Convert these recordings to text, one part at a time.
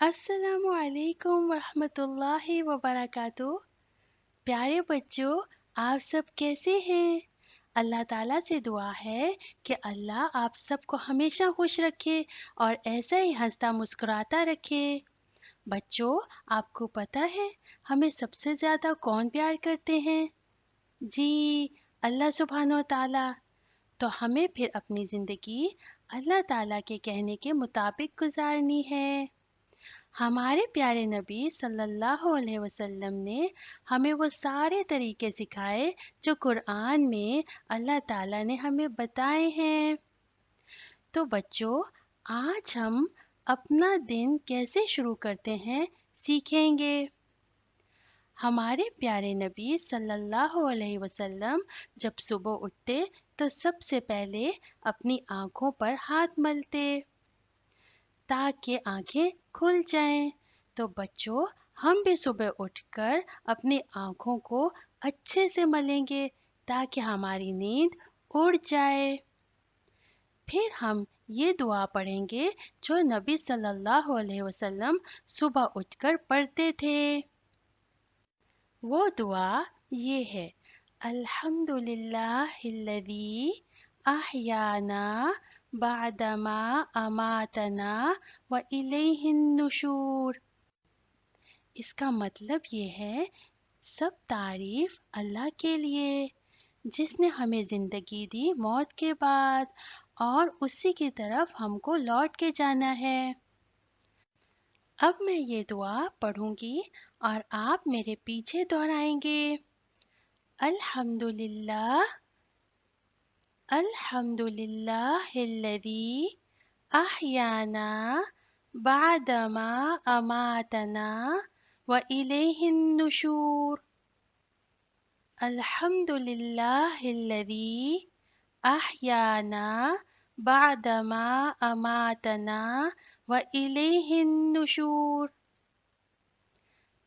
السلام علیکم ورحمۃ اللہ وبرکاتہ۔ پیارے بچوں، آپ سب کیسے ہیں؟ اللہ تعالیٰ سے دعا ہے کہ اللہ آپ سب کو ہمیشہ خوش رکھے اور ایسا ہی ہنستا مسکراتا رکھے۔ بچوں، آپ کو پتہ ہے ہمیں سب سے زیادہ کون پیار کرتے ہیں؟ جی، اللہ سبحانہ و تعالیٰ۔ تو ہمیں پھر اپنی زندگی اللہ تعالیٰ کے کہنے کے مطابق گزارنی ہے۔ ہمارے پیارے نبی صلی اللہ علیہ وسلم نے ہمیں وہ سارے طریقے سکھائے جو قرآن میں اللہ تعالیٰ نے ہمیں بتائے ہیں۔ تو بچوں، آج ہم اپنا دن کیسے شروع کرتے ہیں سیکھیں گے۔ ہمارے پیارے نبی صلی اللہ علیہ وسلم جب صبح اٹھتے تو سب سے پہلے اپنی آنکھوں پر ہاتھ ملتے تاکہ آنکھیں کھل جائیں۔ تو بچوں، ہم بھی صبح اٹھ کر اپنی آنکھوں کو اچھے سے ملیں گے تاکہ ہماری نیند اڑ جائے۔ پھر ہم یہ دعا پڑھیں گے جو نبی صلی اللہ علیہ وسلم صبح اٹھ کر پڑھتے تھے۔ وہ دعا یہ ہے: الحمد للہ الذی احیانا بعدما اماتنا والیہ النشور۔ اس کا مطلب یہ ہے، سب تعریف اللہ کے لیے جس نے ہمیں زندگی دی موت کے بعد، اور اسی کی طرف ہم کو لوٹ کے جانا ہے۔ اب میں یہ دعا پڑھوں گی اور آپ میرے پیچھے دہرائیں گے۔ الحمد للہ، الحمد للہ الذی احیانا بعدما اماتنا والیہ النشور۔ الحمد للہ الذی احیانا بعدما اماتنا والیہ النشور۔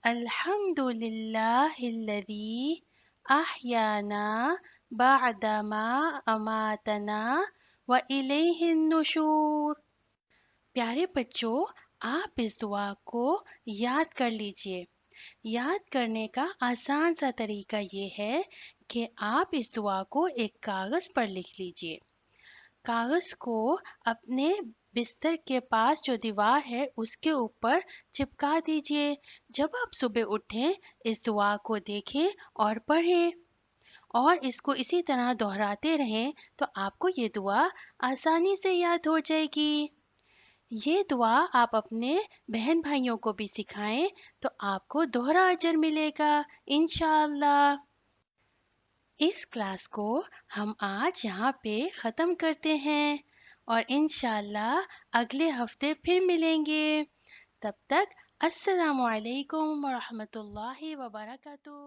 الحمد للہ الذی احیانا بعدما اماتنا والیہ النشور۔ پیارے بچوں، آپ اس دعا کو یاد کر لیجئے۔ یاد کرنے کا آسان سا طریقہ یہ ہے کہ آپ اس دعا کو ایک کاغذ پر لکھ لیجئے۔ کاغذ کو اپنے بستر کے پاس جو دیوار ہے اس کے اوپر چپکا دیجئے۔ جب آپ صبح اٹھیں اس دعا کو دیکھیں اور پڑھیں، اور اس کو اسی طرح دہراتے رہیں تو آپ کو یہ دعا آسانی سے یاد ہو جائے گی۔ یہ دعا آپ اپنے بہن بھائیوں کو بھی سکھائیں تو آپ کو دوہرا اجر ملے گا انشاءاللہ۔ اس کلاس کو ہم آج یہاں پہ ختم کرتے ہیں اور انشاءاللہ اگلے ہفتے پھر ملیں گے۔ تب تک السلام علیکم ورحمۃ اللہ وبرکاتہ۔